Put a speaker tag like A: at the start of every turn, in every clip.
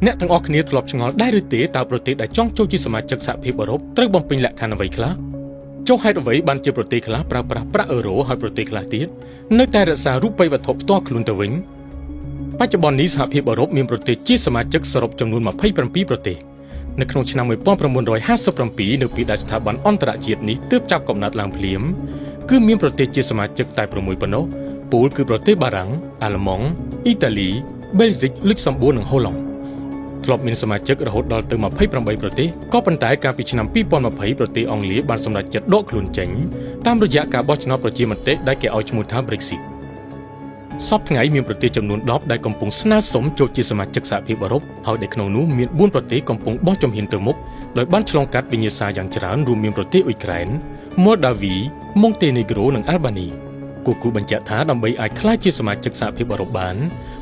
A: អ្នកទាំងអស់គ្នាធ្លាប់ឆ្ងល់ដែរឬទេតើប្រទេសដែលចង់ចូលជាសមាជិកសហភាពអឺរ៉ុបត្រូវបំពេញលក្ខខណ្ឌអ្វីខ្លះចុះហេតុអ្វីបានជាប្រទេសខ្លះប្រើប្រាស់ប្រាក់អឺរ៉ូហើយប្រទេសខ្លះទៀតនៅតែរក្សារូបិយវត្ថុផ្ទាល់ខ្លួនទៅវិញបច្ចុប្បន្ននេះសហភាពអឺរ៉ុបមានប្រទេសជាសមាជិកសរុបចំនួន27ប្រទេសនៅក្នុងឆ្នាំ1957នៅពេលដែលស្ថាប័នអន្តរជាតិនេះទើបចាប់កំណត់ឡើងភ្លាមគឺមានប្រទេសជាសមាជិកតែ6ប៉ុណ្ណោះពលគឺប្រទេសបារាំងអាល្លឺម៉ង់អ៊ីតាលីបែលហ្សិកលុចសំបួរនិងហូឡុងធ្លាប់មានសមាជិករហូតដល់ទៅ28ប្រទេសក៏ប៉ុន្តែកាលពីឆ្នាំ2020ប្រទេសអង់គ្លេសបានសម្រេចចិត្តដកខ្លួនចេញតាមរយៈការបោះឆ្នោតប្រជាមតិដែលគេឲ្យឈ្មោះថា Brexit សប្តាហ៍ថ្ងៃមានប្រទេសចំនួន10ដែលកំពុងស្នើសុំចូលជាសមាជិកសហភាពអឺរ៉ុបហើយដែលក្នុងនោះមាន4ប្រទេសកំពុងបោះជំហានទៅមុខដោយបានឆ្លងកាត់វិញ្ញាសាយ៉ាងច្រើនរួមមានប្រទេសអ៊ុយក្រែន Moldavia ម៉ុងតេនេក្រូនិងអាល់បានីគូបញ្ជាក់ថាដើម្បីអាចក្លាយជាសមាជិកសហភាពអឺរ៉ុបបាន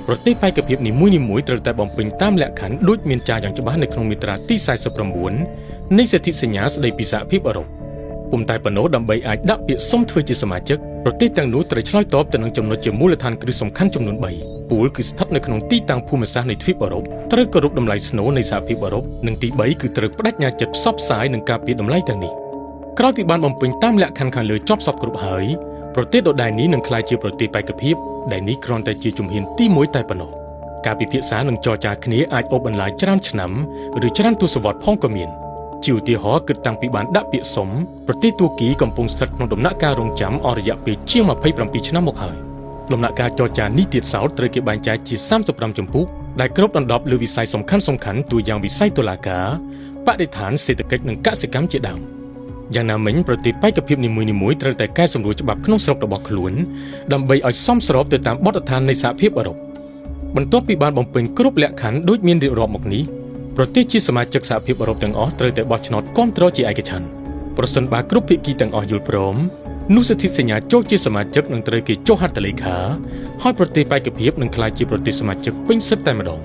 A: ប្រទេសបេក្ខភាពនីមួយៗត្រូវតែបំពេញតាមលក្ខខណ្ឌដូចមានចែងយ៉ាងច្បាស់នៅក្នុងមាត្រាទី49នៃសន្ធិសញ្ញាស្តីពីសហភាពអឺរ៉ុបពុំតែប៉ុណ្ណោះដើម្បីអាចដាក់ពាក្យសុំធ្វើជាសមាជិកប្រទេសទាំងនោះត្រូវឆ្លើយតបទៅនឹងចំណុចជាមូលដ្ឋានគ្រឹះសំខាន់ចំនួន3ពលគឺស្ថិតនៅក្នុងទីតាំងភូមិសាស្ត្រនៃទ្វីបអឺរ៉ុបត្រូវគោរពតម្លៃស្នូលនៃសហភាពអឺរ៉ុបនិងទី3គឺត្រូវបដិញ្ញាចិត្តផ្សព្វផ្សាយនិងការពារតម្លៃទាំងនេះក្រោយពីបានបំពេញតាមលក្ខខណ្ឌខាងលើចប់សពគ្រប់ហើយប្រទេសដដែលនេះនឹងក្លាយជាប្រទេសបេក្ខភាពដែលនេះគ្រាន់តែជាជំហានទី1តែប៉ុណ្ណោះការពិភាក្សានិងចរចាគ្នាអាចអូសបន្លាយច្រើនឆ្នាំឬច្រើនទសវត្សរ៍ផងក៏មានជាឧទាហរណ៍គិតតាំងពីបានដាក់ពាក្យសុំប្រទេសទួរគីកំពុងស្ថិតក្នុងដំណាក់កាលរងចាំអស់រយៈពេលជាង27ឆ្នាំមកហើយដំណាក់កាលចរចានេះទៀតសោតត្រូវគេបែងចែកជា35ជំពូកដែលគ្របដណ្ដប់លើវិស័យសំខាន់ៗទូយ៉ាងវិស័យតុលាការបរិស្ថានសេដ្ឋកិច្ចនិងកសិកម្មជាដើមយ៉ាងណាមិញប្រទេសបេក្ខភាពនីមួយៗត្រូវតែកែសម្រួលច្បាប់ក្នុងស្រុករបស់ខ្លួនដើម្បីឲ្យសមស្របទៅតាមបទដ្ឋាននៃសហភាពអឺរ៉ុបបន្ទាប់ពីបានបំពេញគ្រប់លក្ខខណ្ឌដូចមានរៀបរាប់មកនេះប្រទេសជាសមាជិកសហភាពអឺរ៉ុបទាំងអស់ត្រូវតែបោះឆ្នោតគាំទ្រជាឯកច្ឆន្ទប្រសិនបើគ្រប់ភាគីទាំងអស់យល់ព្រមនោះសន្ធិសញ្ញាចូលជាសមាជិកនឹងត្រូវគេចុះហត្ថលេខាហើយប្រទេសបេក្ខភាពនឹងក្លាយជាប្រទេសសមាជិកពេញសិទ្ធិតែម្ដង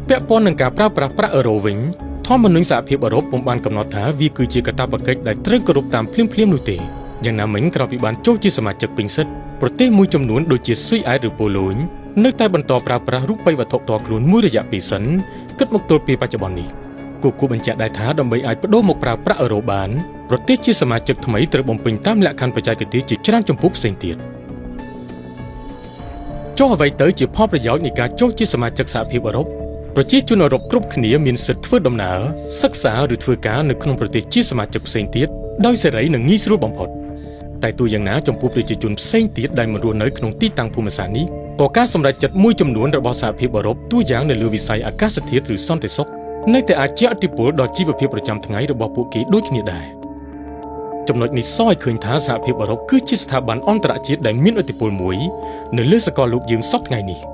A: ពាក់ព័ន្ធនឹងការប្រើប្រាស់ប្រាក់អឺរ៉ូវិញធម្មនុញ្ញសហភាពអឺរ៉ុបពុំបានកំណត់ថាវាគឺជាកាតព្វកិច្ចដែលត្រូវគោរពតាមភ្លាមៗនោះទេយ៉ាងណាមិញក្រោយពីបានចូលជាសមាជិកពេញសិទ្ធិប្រទេសមួយចំនួនដូចជាស៊ុយអែតឬប៉ូឡូញនៅតែបន្តប្រើប្រាស់រូបិយវត្ថុផ្ទាល់ខ្លួនមួយរយៈពេលសិនគិតមកទល់ពេលបច្ចុប្បន្ននេះគូបញ្ជាក់ដែរថាដើម្បីអាចបដូរមកប្រើប្រាក់អឺរ៉ូបានប្រទេសជាសមាជិកថ្មីត្រូវបំពេញតាមលក្ខខណ្ឌបច្ចេកទេសជាច្រើនជំពូកផ្សេងទៀតចុះអ្វីទៅជាផលប្រយោជន៍នៃការចូលជាសមាជិកសហភាពអឺរ៉ុបប្រជាជនអឺរ៉ុបគ្រប់គ្នាមានសិទ្ធិធ្វើដំណើរសិក្សាឬធ្វើការនៅក្នុងប្រទេសជាសមាជិកផ្សេងទៀតដោយសេរីនិងងាយស្រួលបំផុតតែទោះយ៉ាងណាចំពោះប្រជាជនផ្សេងទៀតដែលមិនរស់នៅក្នុងទីតាំងភូមិសាស្ត្រនេះក៏ការសម្រេចចិត្តមួយចំនួនរបស់សហភាពអឺរ៉ុបទូយ៉ាងនៅលើវិស័យអាកាសធាតុឬសន្តិសុខនៅតែអាចជះឥទ្ធិពលដល់ជីវភាពប្រចាំថ្ងៃរបស់ពួកគេដូចគ្នាដែរចំណុចនេះសឲ្យឃើញថាសហភាពអឺរ៉ុបគឺជាស្ថាប័នអន្តរជាតិដែលមានឥទ្ធិពលមួយនៅលើសកលលោកយើងសពថ្ងៃនេះ